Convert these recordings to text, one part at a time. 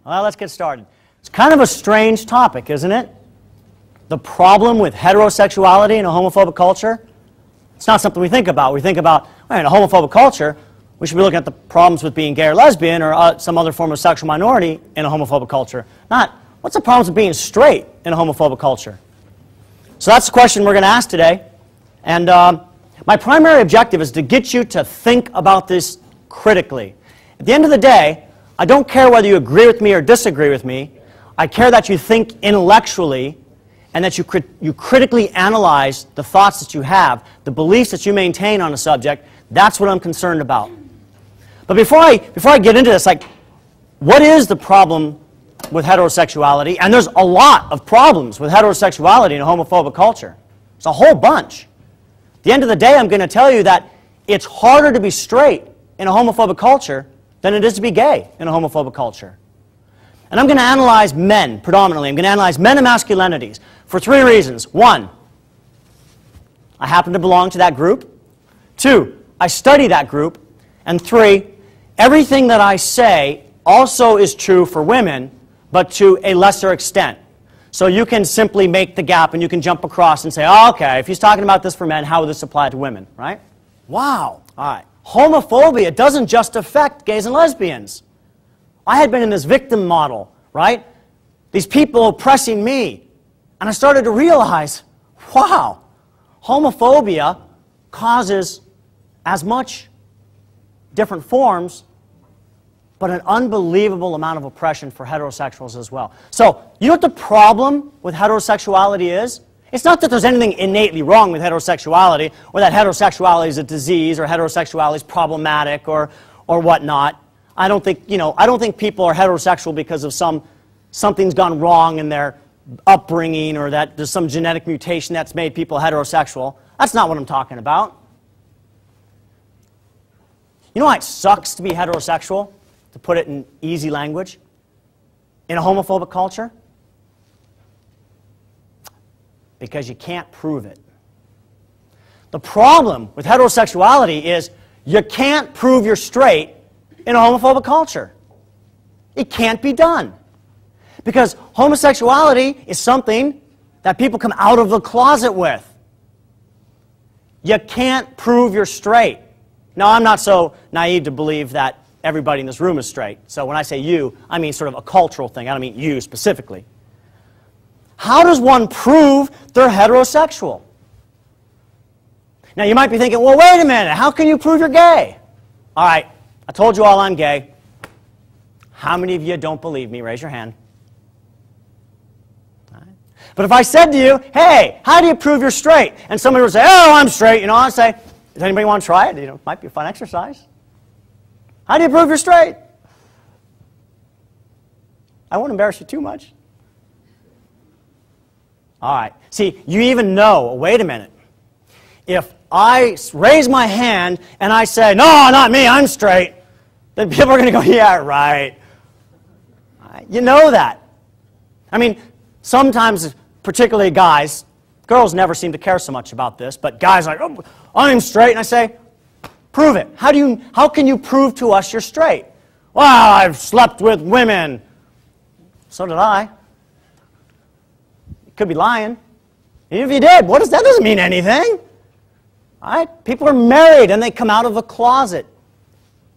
Well, let's get started. It's kind of a strange topic, isn't it? The problem with heterosexuality in a homophobic culture. It's not something we think about. We think about, well, in a homophobic culture, we should be looking at the problems with being gay or lesbian or some other form of sexual minority in a homophobic culture. Not, what's the problems with being straight in a homophobic culture? So that's the question we're going to ask today. And my primary objective is to get you to think about this critically. At the end of the day, I don't care whether you agree with me or disagree with me. I care that you think intellectually and that you critically analyze the thoughts that you have, the beliefs that you maintain on a subject. That's what I'm concerned about. But before I get into this, like, what is the problem with heterosexuality? And there's a lot of problems with heterosexuality in a homophobic culture. It's a whole bunch. At the end of the day, I'm going to tell you that it's harder to be straight in a homophobic culture than it is to be gay in a homophobic culture. And I'm going to analyze men, predominantly. I'm going to analyze men and masculinities for three reasons. One, I happen to belong to that group. Two, I study that group. And three, everything that I say also is true for women, but to a lesser extent. So you can simply make the gap and you can jump across and say, oh, okay, if he's talking about this for men, how would this apply to women, right? Wow. All right. Homophobia doesn't just affect gays and lesbians. I had been in this victim model, right? These people oppressing me. And I started to realize, wow, homophobia causes as much different forms, but an unbelievable amount of oppression for heterosexuals as well. So, you know what the problem with heterosexuality is? It's not that there's anything innately wrong with heterosexuality, or that heterosexuality is a disease, or heterosexuality is problematic, or whatnot. I don't think people are heterosexual because of something's gone wrong in their upbringing, or that there's some genetic mutation that's made people heterosexual. That's not what I'm talking about. You know why it sucks to be heterosexual, to put it in easy language, in a homophobic culture? Because you can't prove it. The problem with heterosexuality is you can't prove you're straight in a homophobic culture. It can't be done. Because homosexuality is something that people come out of the closet with. You can't prove you're straight. Now, I'm not so naive to believe that everybody in this room is straight. So when I say you, I mean sort of a cultural thing. I don't mean you specifically. How does one prove they're heterosexual? Now, you might be thinking, well, wait a minute. How can you prove you're gay? All right, I told you all I'm gay. How many of you don't believe me? Raise your hand. All right. But if I said to you, hey, how do you prove you're straight? And somebody would say, oh, I'm straight. You know, I'd say, does anybody want to try it? You know, it might be a fun exercise. How do you prove you're straight? I won't embarrass you too much. All right. See, you even know, wait a minute. If I raise my hand and I say, no, not me, I'm straight, then people are going to go, yeah, right. You know that. I mean, sometimes, particularly guys, girls never seem to care so much about this, but guys are like, oh, I'm straight, and I say, prove it. How can you prove to us you're straight? Well, I've slept with women. So did I. Could be lying. Even if you did, that doesn't mean anything. All right? People are married and they come out of the closet.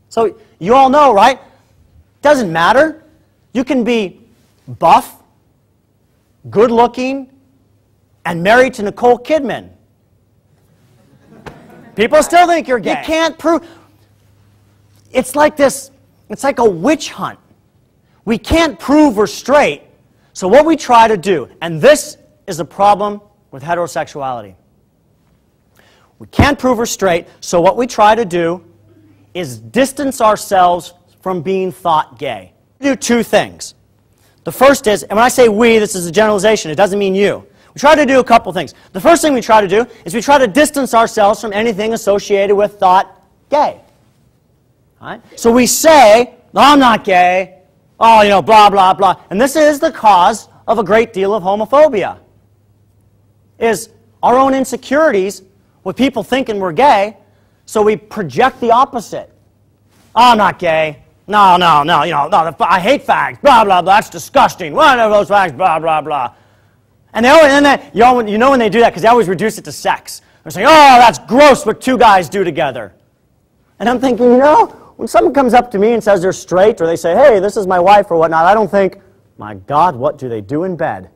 So you all know, right? Doesn't matter. You can be buff, good looking, and married to Nicole Kidman. People still think you're gay. You can't prove. It's like this. It's like a witch hunt. We can't prove we're straight. So what we try to do, and this is the problem with heterosexuality. We can't prove we're straight, so what we try to do is distance ourselves from being thought gay. We do two things. The first is, and when I say we, this is a generalization, it doesn't mean you. We try to do a couple things. The first thing we try to do is we try to distance ourselves from anything associated with thought gay. All right? So we say, no, I'm not gay. Oh, you know, blah, blah, blah. And this is the cause of a great deal of homophobia, is our own insecurities with people thinking we're gay, so we project the opposite. Oh, I'm not gay. No, no, no, no, I hate fags, blah, blah, blah, that's disgusting, one of those fags, blah, blah, blah. And they always, you know when they do that, because they always reduce it to sex. They're saying, oh, that's gross what two guys do together. And I'm thinking, when someone comes up to me and says they're straight, or they say, hey, this is my wife or whatnot, I don't think, my God, what do they do in bed?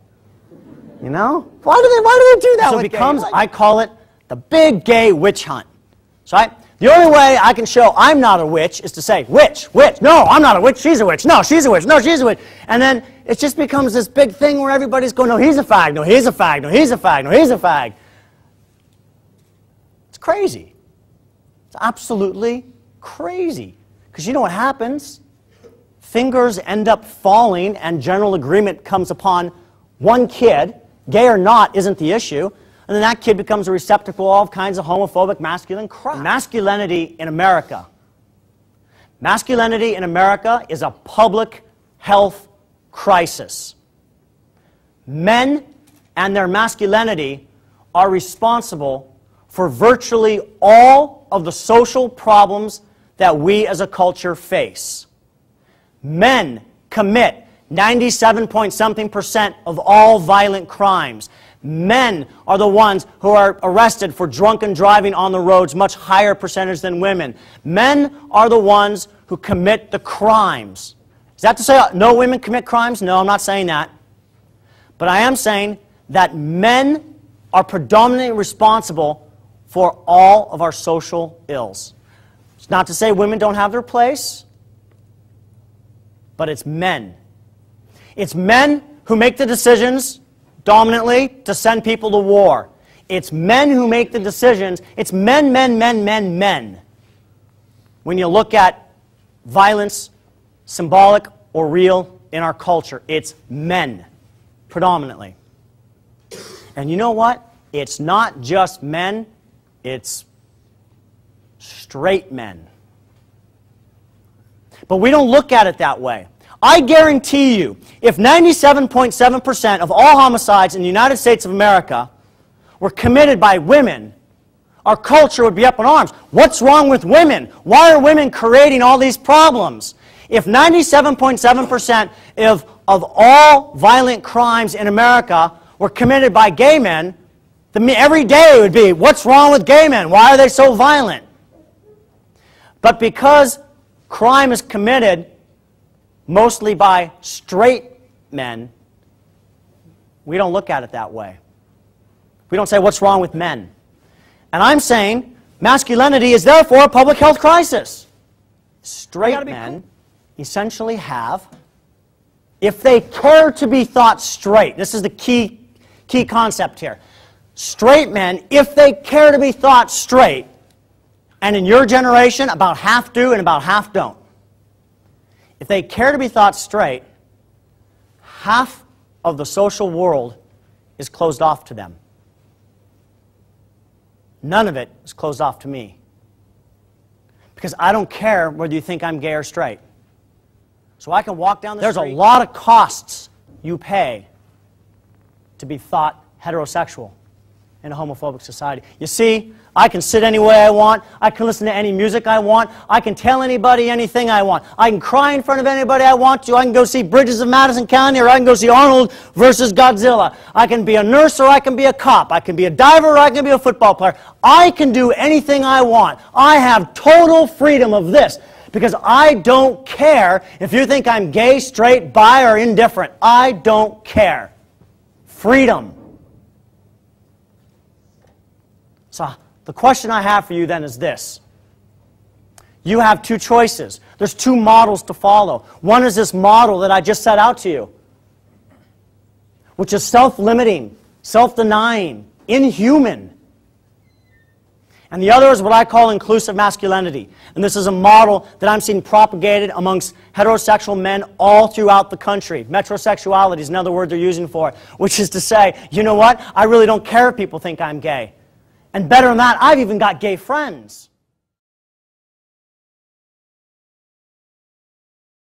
Why do they do that? So it becomes, I call it the big gay witch hunt. Right? The only way I can show I'm not a witch is to say, witch, no, I'm not a witch, she's a witch, no, she's a witch, no, she's a witch. And then it just becomes this big thing where everybody's going, no, he's a fag, no, he's a fag, no, he's a fag, no, he's a fag. It's crazy. It's absolutely crazy. Because you know what happens? Fingers end up falling and general agreement comes upon one kid, gay or not isn't the issue, and then that kid becomes a receptacle of all kinds of homophobic masculine crap. Masculinity in America. Masculinity in America is a public health crisis. Men and their masculinity are responsible for virtually all of the social problems that we as a culture face. Men commit 97-point-something% of all violent crimes. Men are the ones who are arrested for drunken driving on the roads, much higher percentage than women. Men are the ones who commit the crimes. Is that to say no women commit crimes? No, I'm not saying that. But I am saying that men are predominantly responsible for all of our social ills. It's not to say women don't have their place, but it's men. It's men who make the decisions dominantly to send people to war. It's men who make the decisions. It's men. When you look at violence, symbolic or real in our culture, it's men, predominantly. And you know what? It's not just men, it's straight men. But we don't look at it that way. I guarantee you, if 97.7% of all homicides in the United States of America were committed by women, our culture would be up in arms. What's wrong with women? Why are women creating all these problems? If 97.7% of all violent crimes in America were committed by gay men, every day it would be, what's wrong with gay men? Why are they so violent? But because crime is committed mostly by straight men, we don't look at it that way. We don't say, what's wrong with men? And I'm saying masculinity is therefore a public health crisis. Straight men essentially have, if they care to be thought straight, this is the key concept here. Straight men, if they care to be thought straight, and in your generation, about half do and about half don't. If they care to be thought straight, half of the social world is closed off to them. None of it is closed off to me. Because I don't care whether you think I'm gay or straight. So I can walk down the street. There's a lot of costs you pay to be thought heterosexual in a homophobic society. You see, I can sit any way I want. I can listen to any music I want. I can tell anybody anything I want. I can cry in front of anybody I want to. I can go see Bridges of Madison County, or I can go see Arnold versus Godzilla. I can be a nurse, or I can be a cop. I can be a diver, or I can be a football player. I can do anything I want. I have total freedom of this, because I don't care if you think I'm gay, straight, bi, or indifferent. I don't care. Freedom. So the question I have for you then is this. You have two choices. There's two models to follow. One is this model that I just set out to you, which is self-limiting, self-denying, inhuman. And the other is what I call inclusive masculinity. And this is a model that I'm seeing propagated amongst heterosexual men all throughout the country. Metrosexuality is another word they're using for it, which is to say, you know what? I really don't care if people think I'm gay. And better than that, I've even got gay friends.